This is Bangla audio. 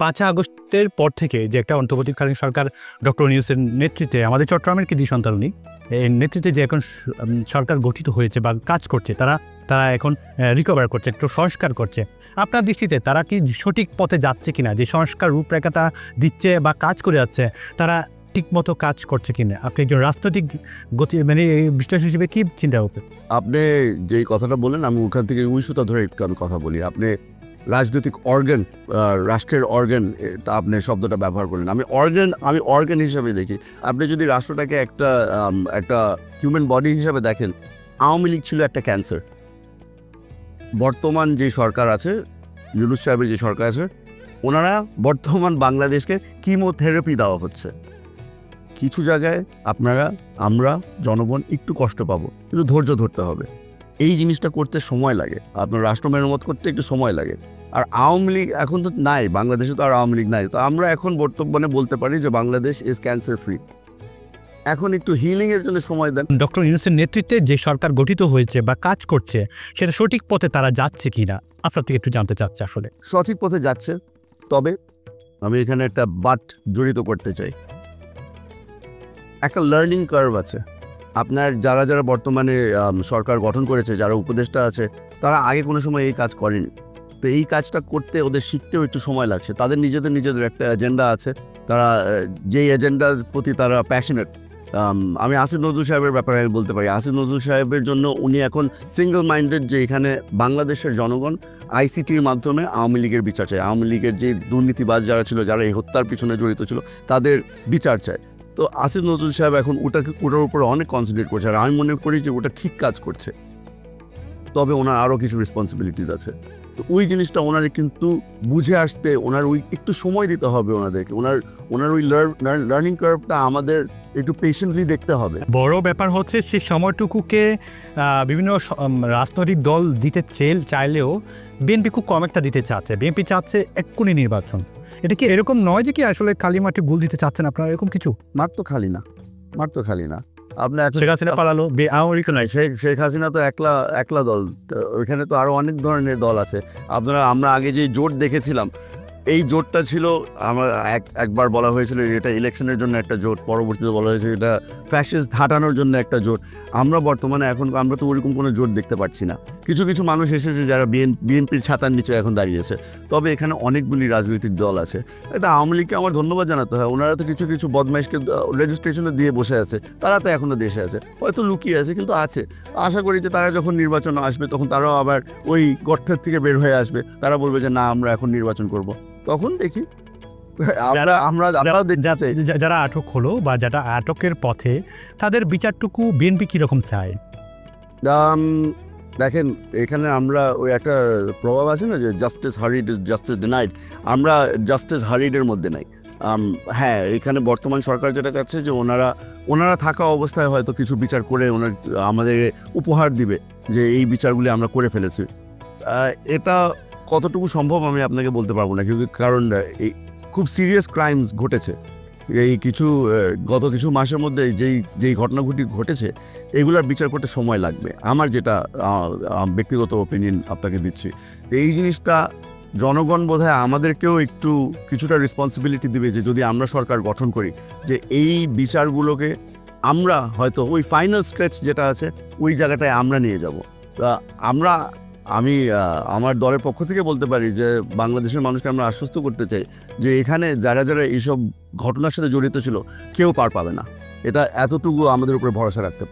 5 আগস্টের পর থেকে যে একটা অন্তর্বর্তীকালীন সরকার ডক্টর ইউনূসের নেতৃত্বে আমাদের চট্টগ্রামের কৃতি সন্তানই এর নেতৃত্বে যে এখন সরকার গঠিত হয়েছে বা কাজ করছে তারা এখন রিকভার করছে, একটু সংস্কার করছে। আপনার দৃষ্টিতে তারা কি সঠিক পথে যাচ্ছে কিনা, যে সংস্কার রূপরেখাটা দিচ্ছে বা কাজ করে যাচ্ছে তারা ঠিকমতো কাজ করছে কিনা? আপনি একজন রাজনৈতিক গতি মানে বিশ্লেষক হিসেবে কি চিন্তা করছেন? আপনি যেই কথাটা বলেন আমি ওখান থেকে উইসুতা ধরে একটু আমি কথা বলি। আপনি রাজনৈতিক অর্গান, রাষ্ট্রের অর্গান, এটা আপনি শব্দটা ব্যবহার করেন। আমি অর্গান হিসাবে দেখি। আপনি যদি রাষ্ট্রটাকে একটা হিউম্যান বডি হিসাবে দেখেন, আওয়ামী লীগ ছিল একটা ক্যান্সার। বর্তমান যে সরকার আছে, ইউনূস সাহেবের যে সরকার আছে, ওনারা বর্তমান বাংলাদেশকে কিমোথেরাপি দেওয়া হচ্ছে। কিছু জায়গায় আমরা জনগণ একটু কষ্ট পাবো, কিন্তু ধৈর্য ধরতে হবে। এই জিনিসটা করতে সময় লাগে, আপনার রাষ্ট্র মেরামত করতে একটু সময় লাগে। আর আওয়ামী লীগ এখন তো নাই, বাংলাদেশে তো আর আওয়ামী লীগ নাই। তো আমরা এখন বর্তমানে বলতে পারি যে বাংলাদেশ ইজ ক্যান্সার ফ্রি। এখন একটু হিলিংয়ের জন্য সময় দেন। ডক্টর ইউনূসের নেতৃত্বে যে সরকার গঠিত হয়েছে বা কাজ করছে সেটা সঠিক পথে তারা যাচ্ছে কি না আপনার থেকে একটু জানতে চাচ্ছি। আসলে সঠিক পথে যাচ্ছে, তবে আমি এখানে একটা বাট জড়িত করতে চাই। একটা লার্নিং কার্ভ আছে। আপনার যারা বর্তমানে সরকার গঠন করেছে, যারা উপদেষ্টা আছে, তারা আগে কোনো সময় এই কাজ করেনি। তো এই কাজটা করতে ওদের শিখতেও একটু সময় লাগছে। তাদের নিজেদের একটা এজেন্ডা আছে, তারা যেই এজেন্ডার প্রতি তারা প্যাশনেট। আমি আসিফ নজরুল সাহেবের ব্যাপারে বলতে পারি, আসিফ নজরুল সাহেবের জন্য উনি এখন সিঙ্গল মাইন্ডেড যে এখানে বাংলাদেশের জনগণ আইসিটির মাধ্যমে আওয়ামী লীগের বিচার চায়। আওয়ামী লীগের যে দুর্নীতিবাজ যারা ছিল, যারা এই হত্যার পিছনে জড়িত ছিল, তাদের বিচার চায়। তো আসিফ নজরুল সাহেব এখন ওটার উপরে অনেক কনসেন্ট্রেট করছে। আর আমি মনে করি যে ওটা ঠিক কাজ করছে, তবে ওনার আরও কিছু রেসপন্সিবিলিটিস আছে। তো ওই জিনিসটা ওনারে কিন্তু বুঝে আসতে ওনার ওই একটু সময় দিতে হবে ওনাদেরকে। ওনার ওই লার্নিং কার্ভটা আমাদের একটু পেশেন্টলি দেখতে হবে। বড় ব্যাপার হচ্ছে সেই সময়টুকুকে বিভিন্ন রাজনৈতিক দল দিতে চাইলেও বিএনপি খুব কম একটা দিতে চাচ্ছে। বিএনপি চাচ্ছে এক্ষুনি নির্বাচন। এটা কি এরকম নয় যে কি আসলে খালি মাঠে ভুল দিতে চাচ্ছেন আপনারা? এরকম কিছু মাঠ তো খালি না। আপনি শেখ হাসিনা পালালো, শেখ হাসিনা তো একলা দল, ওইখানে তো আরো অনেক ধরনের দল আছে। আমরা আগে যে জোট দেখেছিলাম, এই জোটটা ছিল একবার বলা হয়েছিল এটা ইলেকশনের জন্য একটা জোট, পরবর্তীতে বলা হয়েছে এটা ফ্যাসিস্ট হাঁটানোর জন্য একটা জোট। আমরা বর্তমানে আমরা তো ওরকম কোনো জোট দেখতে পাচ্ছি না। কিছু মানুষ এসেছে যারা বিএনপির ছাতার নিচে এখন দাঁড়িয়েছে। তবে এখানে অনেকগুলি রাজনৈতিক দল আছে। এটা আওয়ামী লীগকে আমার ধন্যবাদ জানাতে হয়। ওনারা তো কিছু বদমাইশকে রেজিস্ট্রেশনে দিয়ে বসে আছে, তারা তো এখনও দেশে আছে, হয়তো লুকিয়ে আছে, কিন্তু আছে। আশা করি যে তারা যখন নির্বাচন আসবে তখন তারাও আবার ওই গর্তের থেকে বের হয়ে আসবে। তারা বলবে যে না, আমরা এখন নির্বাচন করব। তখন দেখি যারা আটক হলো বা যারা আটকের পথে, তাদের বিচারটুকু বিএনপি কিরকম চায়? দেখেন, এখানে আমরা ওই একটা প্রভাব আছে না যে জাস্টিস হারিড ইজ জাস্টিস ডিনাইড। আমরা জাস্টিস হারিডের মধ্যে নাই। হ্যাঁ, এখানে বর্তমান সরকার যেটা চাচ্ছে যে ওনারা থাকা অবস্থায় হয়তো কিছু বিচার করে আমাদের উপহার দিবে যে এই বিচারগুলি আমরা করে ফেলেছি। এটা কতটুকু সম্ভব আমি আপনাকে বলতে পারবো না, কারণ এই খুব সিরিয়াস ক্রাইমস ঘটেছে। এই গত কিছু মাসের মধ্যে যেই ঘটনাগুলি ঘটেছে, এগুলার বিচার করতে সময় লাগবে। আমার যেটা ব্যক্তিগত ওপিনিয়ন আপনাকে দিচ্ছি, এই জিনিসটা জনগণ বোধহয় আমাদেরকেও কিছুটা রেসপন্সিবিলিটি দিবে যে যদি আমরা সরকার গঠন করি, যে এই বিচারগুলোকে আমরা হয়তো ওই ফাইনাল স্ক্র্যাচ যেটা আছে ওই জায়গাটায় আমরা নিয়ে যাব। আমি আমার দলের পক্ষ থেকে বলতে পারি যে বাংলাদেশের মানুষকে আমরা আশ্বস্ত করতে চাই যে এখানে যারা এইসব ঘটনার সাথে জড়িত ছিল কেউ পার পাবে না। এটা এতটুকু আমাদের উপরে ভরসা রাখতে